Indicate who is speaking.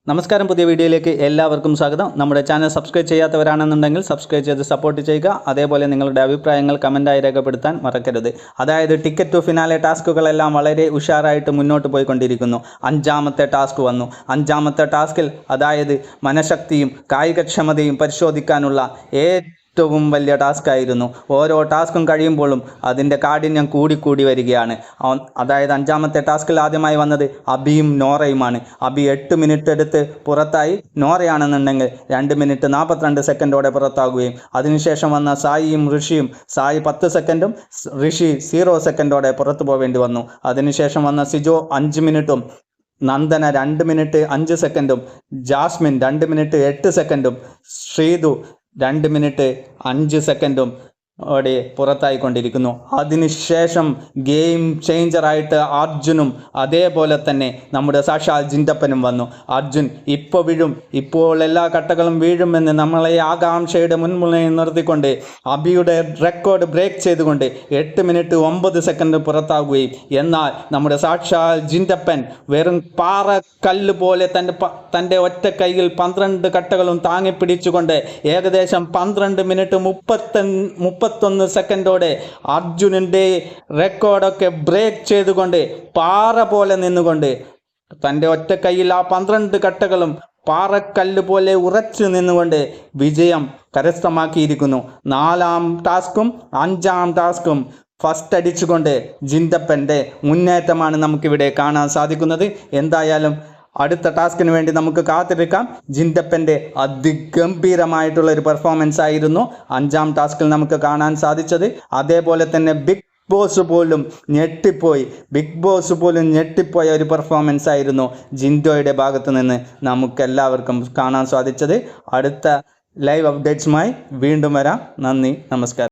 Speaker 1: നമസ്കാരം, പുതിയ വീഡിയോയിലേക്ക് എല്ലാവർക്കും സ്വാഗതം. നമ്മുടെ ചാനൽ സബ്സ്ക്രൈബ് ചെയ്യാത്തവരാണെന്നുണ്ടെങ്കിൽ സബ്സ്ക്രൈബ് ചെയ്ത് സപ്പോർട്ട് ചെയ്യുക. അതേപോലെ നിങ്ങളുടെ അഭിപ്രായങ്ങൾ കമൻറ്റായി രേഖപ്പെടുത്താൻ മറക്കരുത്. അതായത് ടിക്കറ്റ് ടു ഫിനാലെ ടാസ്കുകളെല്ലാം വളരെ ഉഷാറായിട്ട് മുന്നോട്ട് പോയിക്കൊണ്ടിരിക്കുന്നു. 5ാമത്തെ ടാസ്ക് വന്നു. 5ാമത്തെ ടാസ്കിൽ അതായത് മനഃശക്തിയും കായികക്ഷമതയും പരിശോധിക്കാനുള്ള ഏറ്റവും വലിയ ടാസ്ക് ആയിരുന്നു. ഓരോ ടാസ്കും കഴിയുമ്പോഴും അതിൻ്റെ കാഠിന്യം കൂടിക്കൂടി വരികയാണ്. അതായത് 5ാമത്തെ ടാസ്കിൽ ആദ്യമായി വന്നത് അബിയും നോറയുമാണ്. അബി 8 മിനിറ്റ് എടുത്ത് പുറത്തായി. നോറയാണെന്നുണ്ടെങ്കിൽ 2 മിനിറ്റ് 42 സെക്കൻഡോടെ പുറത്താകുകയും അതിനുശേഷം വന്ന സായിയും ഋഷിയും, സായി 10 സെക്കൻഡും ഋഷി 0 സെക്കൻഡോടെ പുറത്തു പോവേണ്ടി വന്നു. അതിനുശേഷം വന്ന സിജോ 5 മിനിറ്റും, നന്ദന 2 മിനിറ്റ് 5 സെക്കൻഡും, ജാസ്മിൻ 2 മിനിറ്റ് 8 സെക്കൻഡും, ശ്രീതു 2 മിനിറ്റ് 5 സെക്കൻഡും ഓടെ പുറത്തായിക്കൊണ്ടിരിക്കുന്നു. അതിനുശേഷം ഗെയിം ചേഞ്ചറായിട്ട് അർജുനും അതേപോലെ തന്നെ നമ്മുടെ സാക്ഷാൽ ജിൻഡപ്പനും വന്നു. അർജുൻ ഇപ്പോൾ വീഴും, ഇപ്പോൾ എല്ലാ കട്ടകളും വീഴുമെന്ന് നമ്മളെ ആകാംക്ഷയുടെ മുൻമുന്നിൽ നിർത്തിക്കൊണ്ട് അബിയുടെ റെക്കോർഡ് ബ്രേക്ക് ചെയ്തുകൊണ്ട് 8 മിനിറ്റ് 9 സെക്കൻഡ് പുറത്താകുകയും, എന്നാൽ നമ്മുടെ സാക്ഷാൽ ജിൻഡപ്പൻ വെറും പാറക്കല്ല് പോലെ തൻ്റെ ഒറ്റ കൈയിൽ 12 കട്ടകളും താങ്ങി പിടിച്ചുകൊണ്ട് ഏകദേശം 12 മിനിറ്റ് 31 സെക്കൻഡോടെ അർജുനൻ്റെ റെക്കോർഡൊക്കെ ബ്രേക്ക് ചെയ്തുകൊണ്ട് പാറ പോലെ നിന്നുകൊണ്ട് തൻ്റെ ഒറ്റ കൈയിൽ ആ 12 കട്ടകളും പാറക്കല്ല് പോലെ ഉറച്ചു നിന്നുകൊണ്ട് വിജയം കരസ്ഥമാക്കിയിരിക്കുന്നു. 4ാം ടാസ്കും 5ാം ടാസ്കും ഫസ്റ്റ് അടിച്ചുകൊണ്ട് ജിൻഡപ്പൻ്റെ മുന്നേറ്റമാണ് നമുക്കിവിടെ കാണാൻ സാധിക്കുന്നത്. എന്തായാലും അടുത്ത ടാസ്കിന് വേണ്ടി നമുക്ക് കാത്തിരിക്കാം. ജിൻഡപ്പൻ്റെ അതിഗംഭീരമായിട്ടുള്ള ഒരു പെർഫോമൻസ് ആയിരുന്നു 5ാം ടാസ്കിൽ നമുക്ക് കാണാൻ സാധിച്ചത്. അതേപോലെ തന്നെ ബിഗ് ബോസ് പോലും ഞെട്ടിപ്പോയ ഒരു പെർഫോമൻസ് ആയിരുന്നു ജിൻഡോയുടെ ഭാഗത്തു നിന്ന് നമുക്കെല്ലാവർക്കും കാണാൻ സാധിച്ചത്. അടുത്ത ലൈവ് അപ്ഡേറ്റ്സുമായി വീണ്ടും വരാം. നന്ദി, നമസ്കാരം.